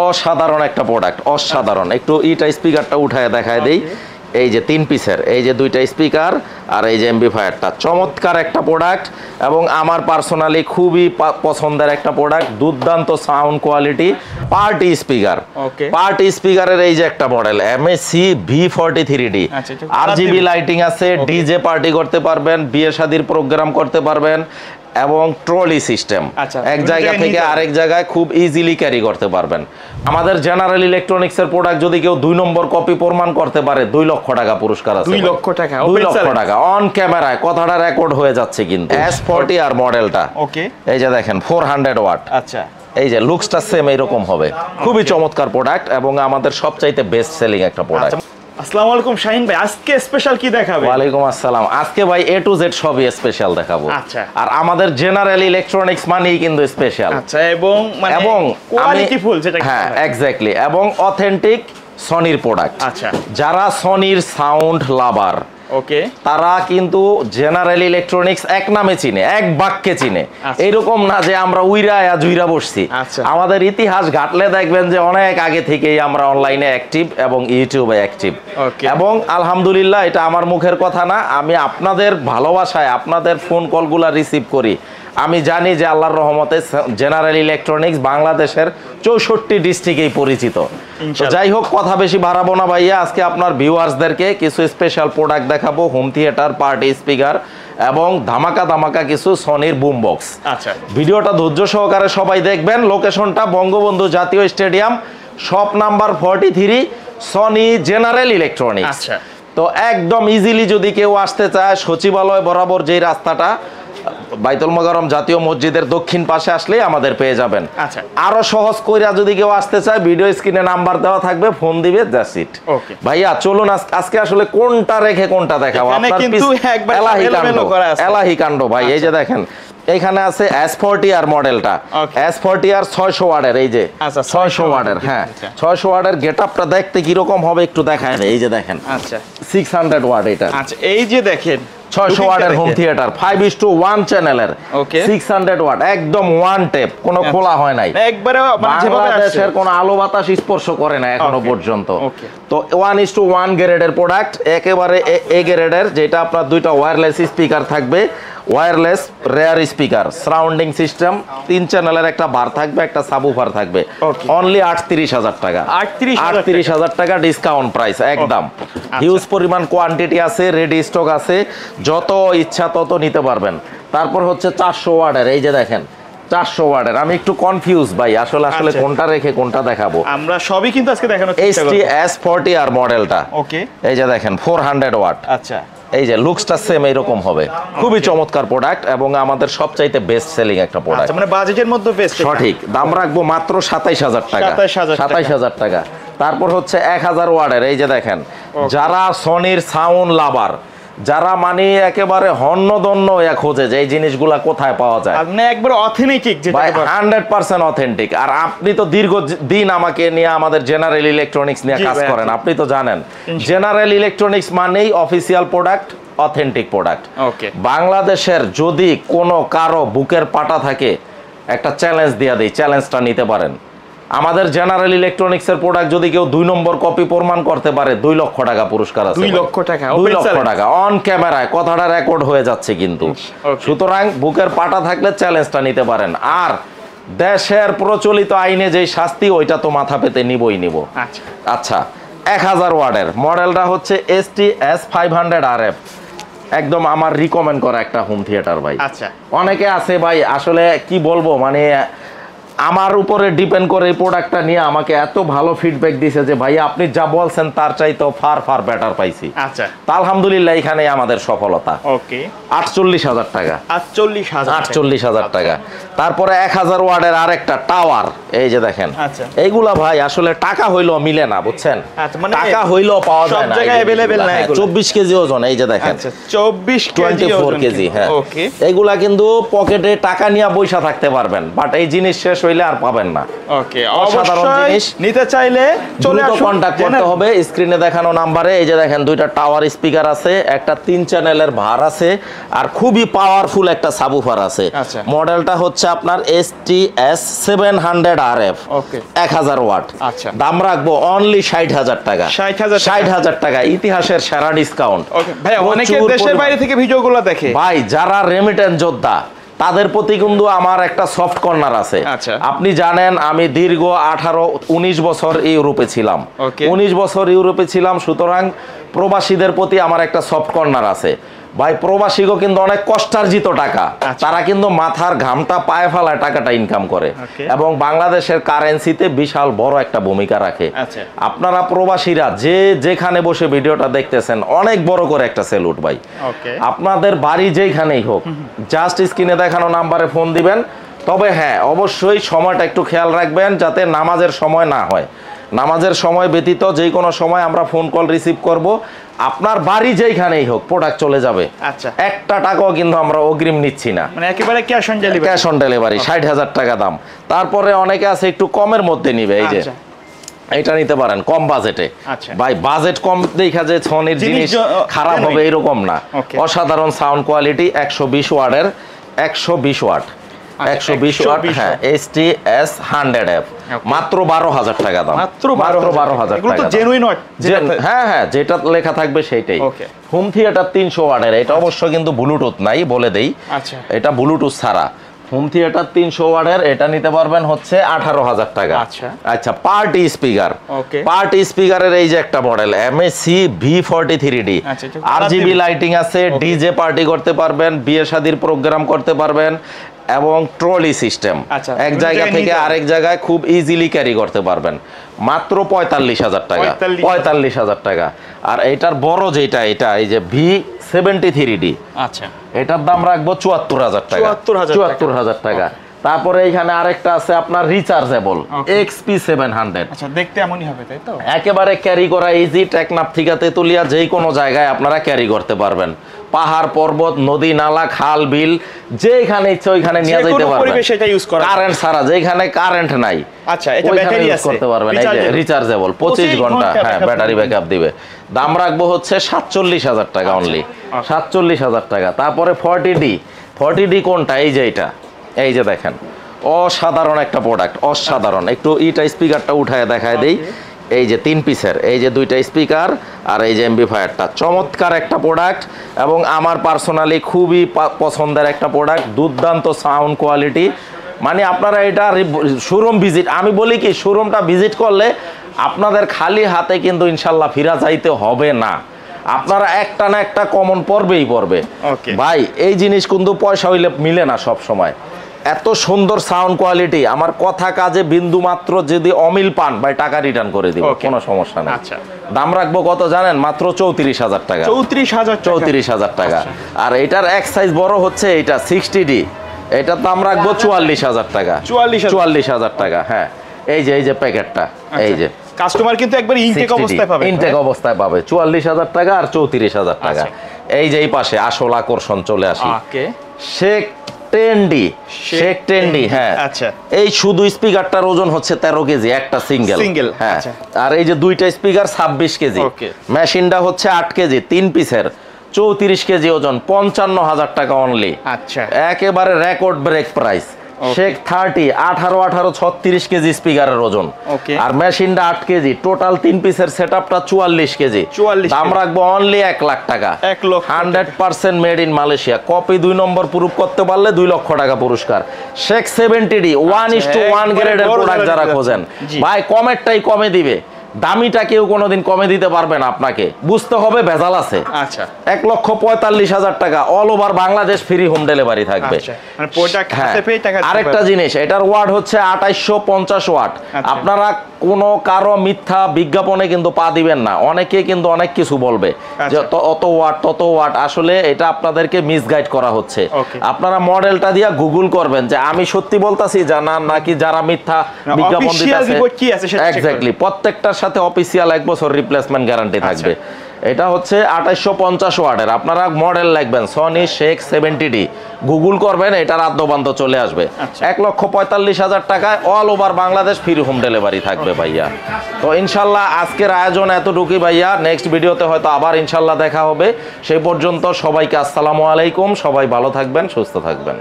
অসাধারণ একটা প্রোডাক্ট, অসাধারণ। একটু ইটা স্পিকারটা উঠায় দেখায় দেই। এই যে 3 পিসের, এই যে 2টা স্পিকার আর এই যে এমপ্লিফায়ারটা, চমৎকার একটা প্রোডাক্ট এবং আমার পার্সোনালি খুবই পছন্দের একটা প্রোডাক্ট। দুর্দান্ত sound quality, party speaker. Party স্পিকারের এই যে একটা model MAC V43D, RGB lighting আছে, ডিজে পার্টি করতে পারবেন, বিয়ে শাদীর প্রোগ্রাম করতে পারবেন এবং ট্রলি সিস্টেম, এক জায়গা থেকে আরেক জায়গায় খুব ইজিলি ক্যারি করতে পারবেন। আমাদের জেনারেল ইলেকট্রনিক্স এর প্রোডাক্ট যদি কেউ 2 নম্বর কপি প্রমাণ করতে পারে 2 লক্ষ টাকা পুরস্কার আছে। 2 লক্ষ টাকা, 2 লক্ষ টাকা অন ক্যামেরায়, কথাটা রেকর্ড হয়ে যাচ্ছে কিন্তু। S40 আর মডেলটা, ওকে, এই যে দেখেন 400 ওয়াট। আচ্ছা, এই যে লুকসটা সেম এইরকম হবে, খুবই চমৎকার প্রোডাক্ট এবং আমাদের সবচাইতে বেস্ট সেলিং একটা প্রোডাক্ট। আসসালামু আলাইকুম শাহিন ভাই, আজকে স্পেশাল কি দেখাবে? ওয়ালাইকুম আসসালাম। আজকে ভাই A to Z সবই স্পেশাল দেখাবো। আচ্ছা, আর আমাদের জেনারেল ইলেকট্রনিক্স মানেই কিন্তু স্পেশাল। আচ্ছা, এবং মানে কোয়ালিটিফুল, যেটা হ্যাঁ এক্স্যাক্টলি, এবং অথেন্টিক সনির প্রোডাক্ট। আচ্ছা, যারা সনির সাউন্ড লাভার, ওকে, তারা কিন্তু জেনারেল ইলেকট্রনিক্স এক নামে চিনে, এক বাক্যে চিনে। এইরকম না যে আমরা উইরা জুইরা বসছি। আমাদের ইতিহাস ঘাটলে দেখবেন যে অনেক আগে থেকেই আমরা অনলাইনে অ্যাক্টিভ এবং ইউটিউবে অ্যাক্টিভ। এবং আলহামদুলিল্লাহ, এটা আমার মুখের কথা না, আমি আপনাদের ভালোবাসায় আপনাদের ফোন কলগুলা রিসিভ করি। আমি জানি যে আল্লাহর রহমতে জেনারেল ইলেকট্রনিক্স বাংলাদেশের 64 ডিস্ট্রিক্টেই পরিচিত। যাই হোক, কথা বেশি বাড়াবো না ভাইয়া, আজকে আপনার ভিউয়ার্সদেরকে কিছু স্পেশাল প্রোডাক্ট দেখাবো, হোম থিয়েটার, পার্টি স্পিকার এবং ধামাকা ধামাকা কিছু সনির বুম বক্স। আচ্ছা, ভিডিওটা ধৈর্য সহকারে সবাই দেখবেন। লোকেশনটা বঙ্গবন্ধু জাতীয় stadium, shop number 43, Sony general electronics. আচ্ছা, তো একদম ইজিলি যদি কেউ আসতে চায়, সচিবালয় বরাবর যেই রাস্তাটা, বাইতুল মোকাররম জাতীয় মসজিদের দক্ষিণ পাশে আসলেই আমাদের পেয়ে যাবেন। আচ্ছা, আরো সহজ কইরা যদি কেউ আসতে চায়, ভিডিও স্ক্রিনে নাম্বার দেওয়া থাকবে, ফোন দিবে, দ্যাটস ইট। ভাইয়া চলুন আজকে আসলে কোনটা রেখে কোনটা দেখাবো। আপনার কিন্তু এলাহি কাণ্ড ভাই। এই যে দেখেন, এখানে আছে S40 আর মডেলটা, S40 আর 600 ওয়াটের, এই যে 600 ওয়াটের। হ্যাঁ, 600 ওয়াটের গেটআপটা দেখতে কি রকম হবে একটু দেখায় দেই। এই যে দেখেন, আচ্ছা 600 ওয়াট এটা। আচ্ছা, এই যে দেখেন 600 ওয়াটের হোম থিয়েটার, 5:1 চ্যানেলের, ওকে, 600 ওয়াট, একদম ওয়ান টেপ, কোনো খোলা হয় নাই, একবারে বাংলাদেশের কোনো আলো বাতাস স্পর্শ করে না এখনো পর্যন্ত। তো 1:1 গ্রেডের প্রোডাক্ট, একেবারে এ গ্রেডের, যেটা আপনার 2টা ওয়্যারলেস স্পিকার থাকবে, wireless rare speaker, surrounding system, 3 চ্যানেলের একটা বার থাকবে, একটা সাবউফার থাকবে। অনলি 38,000 টাকা। 38,000 টাকা ডিসকাউন্ট প্রাইস একদম। হিউজ পরিমাণ কোয়ান্টিটি আছে, রেডি স্টক আছে, যত ইচ্ছা তত নিতে পারবেন। তারপর হচ্ছে 400 ওয়াটের, এই যে দেখেন 400 ওয়াটের। আমি একটু কনফিউজ ভাই, আসলে কোনটা রেখে কোনটা দেখাবো। আমরা সবই কিন্তু আজকে দেখানোর চেষ্টা করব। S40 আর মডেলটা, ওকে, এই যে দেখেন 400 ওয়াট। আচ্ছা, এই যে লুকসটা সেম এইরকম হবে, খুবই চমৎকার প্রোডাক্ট এবং আমাদের সবচাইতে বেস্ট সেলিং একটা প্রোডাক্ট। মানে বাজেটের মধ্যে বেস্ট, সঠিক দাম রাখবো মাত্র 27,000 টাকা। 27,000 টাকা। তারপর হচ্ছে 1000 ওয়াটের, এই যে দেখেন, যারা সনির সাউন্ড লাভার, যারা মানে একেবারে হন্যদন্য খোঁজে যে এই জিনিসগুলা কোথায় পাওয়া যায়, মানে একবার অথেন্টিক, যেটা 100% অথেন্টিক। আর আপনি তো দীর্ঘদিন আমাকে নিয়ে আমাদের জেনারেল ইলেকট্রনিক্স নিয়ে কাজ করেন, আপনি তো জানেন জেনারেল ইলেকট্রনিক্স মানেই অফিসিয়াল প্রোডাক্ট, অথেন্টিক প্রোডাক্ট। ওকে, বাংলাদেশের যদি কোনো কারো বুকের পাটা থাকে, একটা চ্যালেঞ্জ দিয়ে দেই, চ্যালেঞ্জটা নিতে পারেন। আমাদের জেনারেল ইলেকট্রনিক্স এর প্রোডাক্ট যদি কেউ 2 নম্বর কপি প্রমাণ করতে পারে 2 লক্ষ টাকা পুরস্কার আছে। 2 লক্ষ টাকা, 2 লক্ষ টাকা অন ক্যামেরায়, কথাটা রেকর্ড হয়ে যাচ্ছে কিন্তু। সুতরাং বুকের পাটা থাকলে চ্যালেঞ্জটা নিতে পারেন। আর দেশের প্রচলিত আইনে যেই শাস্তি, ওইটা তো মাথা পেতে নিবই নিব। আচ্ছা, 1000 ওয়াটের মডেলটা হচ্ছে ST S500 RF, একদম আমার রিকমেন্ড করা একটা হোম থিয়েটার ভাই। আচ্ছা, অনেকে আছে ভাই, আসলে কি বলবো, মানে আমার উপরে ডিপেন্ড করে এই প্রোডাক্টটা নিয়ে আমাকে এত ভালো ফিডব্যাক দিয়েছে যে ভাই আপনি যা বলছেন তার চাইতে ফার বেটার পাইছি। আচ্ছা, তা আলহামদুলিল্লাহ এখানে আমাদের সফলতা। ওকে, 48,000 টাকা। 48,000 টাকা। তারপরে 1000 ওয়াটের আরেকটা টাওয়ার, এই যে দেখেন। আচ্ছা, এইগুলা ভাই আসলে টাকা হইলো মিলে না, বুঝছেন, টাকা হইলো পাওয়া যায় না, সব জায়গায় अवेलेबल না। 24 কেজি ওজন, এই যে দেখেন। আচ্ছা, 24 কেজি। হ্যাঁ, ওকে, এইগুলা কিন্তু পকেটে টাকা নিয়ে বইসা থাকতে পারবেন, বাট এই জিনিস শেষ হইলে আর পাবেন না। ওকে, অবশ্যই নিতে চাইলে চলে আসুন, কন্টাক্ট করতে হবে স্ক্রিনে দেখানো নাম্বারে। এই যে দেখেন দুইটা টাওয়ার স্পিকার আছে, একটা 3 চ্যানেলের ভার আছে, আর খুবই পাওয়ারফুল একটা সাবউফার আছে। মডেলটা হচ্ছে আপনার STS 700 RF। ওকে, 1000 ওয়াট। আচ্ছা, দাম রাখবো অনলি 60,000 টাকা। 60,000 টাকা, ইতিহাসের সেরা ডিসকাউন্ট। ওকে ভাই, অনেকে দেশের বাইরে থেকে ভিডিওগুলো দেখে। ভাই যারা রেমিটেন্স যোদ্ধা তাদের প্রতি কিন্তু আমার একটা সফট কর্নার আছে। আপনি জানেন আমি দীর্ঘ 18-19 বছর ইউরোপে ছিলাম। 19 বছর ইউরোপে ছিলাম, সুতরাং প্রবাসীদের প্রতি আমার একটা সফট কর্নার আছে। ভাই প্রবাসীও কিন্তু অনেক কষ্টার্জিত টাকা, তারা কিন্তু মাথার ঘামটা পায়ে ফেলায় টাকাটা ইনকাম করে এবং বাংলাদেশের কারেন্সিতে বিশাল বড় একটা ভূমিকা রাখে। আপনারা প্রবাসীরা যে যেখানে বসে ভিডিওটা দেখতেছেন, অনেক বড় করে একটা স্যালুট ভাই। আপনাদের বাড়ি যেখানেই হোক, জাস্ট স্ক্রিনে দেখানো নাম্বারে ফোন দিবেন। তবে হ্যাঁ, অবশ্যই সময়টা একটু খেয়াল রাখবেন যাতে নামাজের সময় না হয়। নামাজের সময় ব্যতীত যে কোনো সময় আমরা ফোন কল রিসিভ করব। আপনার বাড়ি যেখানেই হোক প্রোডাক্ট চলে যাবে। আচ্ছা, একটা টাকাও কিন্তু আমরা অগ্রিম নিচ্ছি না, মানে একেবারে cash on delivery. Cash on delivery 60,000 টাকা দাম। তারপরে অনেকে আছে একটু কমের মধ্যে নিবে, এই যে এটা নিতে পারেন কম বাজেটে। ভাই বাজেট কম দেখা যায় সনির জিনিস খারাপ হবে এরকম না। অসাধারণ সাউন্ড কোয়ালিটি, 120 ওয়াটের, 120 ওয়াট, 120 ওয়াট, হ্যাঁ, STS 100F, মাত্র 12,000 টাকা দাম। মাত্র 12,000 টাকা। হ্যাঁ হ্যাঁ, যেটা লেখা থাকবে সেইটাই। হোম থিয়েটার 300 ওয়াটের, এটা অবশ্য কিন্তু ব্লুটুথ নাই, বলে দেই, এটা ব্লুটুথ ছাড়া। হোম থিয়েটার 300 ওয়াটের, এটা নিতে পারবেন হচ্ছে 18,000 টাকা। আচ্ছা, পার্টি স্পিকার, পার্টি স্পিকারের এই যে একটা model MAC V43D, RGB lighting আছে, ডিজে পার্টি করতে পারবেন, বিয়ে শাদীর প্রোগ্রাম করতে পারবেন এবং ট্রলি সিস্টেম, এক জায়গা থেকে আরেক জায়গায় খুব ইজিলি ক্যারি করতে পারবেন। মাত্র 45,000 টাকা, 45,000 টাকা। আর এটার বড় যেটা, এটা এই যে V73D, আচ্ছা, এটার দাম রাখবো 74,000 টাকা, 74,000 টাকা। তারপরে এখানে আরেকটা আছে আপনার রিচার্জেবল XP 700। আচ্ছা, দেখতে এমনই হবে তাই তো? একেবারে ক্যারি করা ইজি, টেকনাফ থেকে তেতুলিয়া যে কোনো জায়গায় আপনারা ক্যারি করতে পারবেন। পাহাড় পর্বত, নদী নালা, খাল বিল, যেখানে ইচ্ছে ওইখানে নিয়ে যেতে পারবেন। কারেন্ট ছাড়া, যেখানে কারেন্ট নাই, আচ্ছা, এটা ব্যাটারি ইউজ করতে পারবেন। এই যে রিচার্জেবল, 25 ঘন্টা, হ্যাঁ, ব্যাটারি ব্যাকআপ দিবে। দাম রাখবো হচ্ছে 47,000 টাকা অনলি, 47,000 টাকা। তারপরে 40D কোনটা? এই যে এটা, এই যে দেখেন, অসাধারণ একটা প্রোডাক্ট, অসাধারণ। একটু ইটা স্পিকারটা উঠায় দেখায় দেই। এই যে 3 পিসের, এই যে 2টা স্পিকার আর এই যে এমপ্লিফায়ারটা, চমৎকার একটা প্রোডাক্ট এবং আমার পার্সোনালি খুবই পছন্দের একটা প্রোডাক্ট। দুর্দান্ত সাউন্ড কোয়ালিটি, মানে আপনারা এটা শোরুম ভিজিট, আমি বলি কি শোরুমটা ভিজিট করলে আপনাদের খালি হাতে কিন্তু ইনশাল্লাহ ফিরা যাইতে হবে না। আপনারা একটা না একটা কমন পড়বেই পড়বে ভাই। এই জিনিস কিন্তু পয়সা হইলে মিলে না সব সময়। এত সুন্দর সাউন্ড কোয়ালিটি, আমার কথা কাজে বিন্দু মাত্র যদি অমিল পান ভাই, টাকা রিটার্ন করে দিব, কোনো সমস্যা নেই। দাম রাখবো কত জানেন? মাত্র 34,000 টাকা, 34,000 টাকা। আর এটার এক সাইজ বড় হচ্ছে এটা 60D, এটার দাম রাখবো 44,000 টাকা, 44,000 টাকা। হ্যাঁ, এই যে প্যাকেটটা, এই যে কাস্টমার কিন্তু একবার ইনটেক অবস্থায় পাবে, ইনটেক অবস্থায় পাবে 44,000 টাকা আর 34,000 টাকা। এই যে এই পাশে আসল আকর্ষণ চলে আসি, শেখ 10D, হ্যাঁ, আচ্ছা। এই শুধু স্পিকারটার ওজন হচ্ছে 13 কেজি, একটা সিঙ্গেল, হ্যাঁ। আর এই যে 2টা স্পিকার 26 কেজি, মেশিনটা হচ্ছে 8 কেজি, 3 পিসের, 34 কেজি ওজন, 55,000 টাকা অনলি। আচ্ছা, একেবারে রেকর্ড ব্রেক প্রাইস। শেখ 30 18 36 কেজি স্পিকারের ওজন, আর মেশিনটা 8 কেজি, টোটাল 3 পিসের সেটআপটা 44 কেজি। দাম রাখবো অনলি 1 লাখ টাকা, 100% made in Malaysia. Copy 2 number proof করতে পারলে 2 লক্ষ টাকা পুরস্কার। শেখ 70D 1:1 গ্রেডের প্রোডাক্ট যারা খোঁজেন ভাই, কমেরটাই কমে দিবে, দামিটা কেউ কোনোদিন কমে দিতে পারবে না। আপনাকে বুঝতে হবে ভেজাল আছে। আচ্ছা, 1,45,000 টাকা, all over Bangladesh free home delivery থাকবে। আরেকটা জিনিস, এটার ওয়াট হচ্ছে 2850 ওয়াট। আপনারা কোনো কারো মিথ্যা বিজ্ঞাপনে কিন্তু পা দিবেন না। অনেকে কিন্তু অনেক কিছু বলবে যে অত ওয়াট তত ওয়াট, আসলে এটা আপনাদেরকে মিসগাইড করা হচ্ছে। আপনারা মডেলটা দিয়া গুগল করবেন যে আমি সত্যি বলতাছি জানা নাকি যারা মিথ্যা বিজ্ঞাপন দিতেছে। এক্স্যাক্টলি, প্রত্যেকটার সাথে অফিসিয়াল 1 বছর রিপ্লেসমেন্ট গ্যারান্টি থাকবে। এটা হচ্ছে 2850 ওয়াটের। আপনারা মডেল লিখবেন সনি শেখ 70D, গুগল করবেন, এটার আদ্যবান্ত চলে আসবে। 1,45,000 টাকায় all over Bangladesh free home delivery থাকবে ভাইয়া। তো ইনশাল্লাহ আজকের আয়োজন এতটুকুই ভাইয়া। নেক্সট ভিডিওতে হয়তো আবার ইনশাল্লাহ দেখা হবে। সেই পর্যন্ত সবাইকে আসসালামু আলাইকুম। সবাই ভালো থাকবেন, সুস্থ থাকবেন।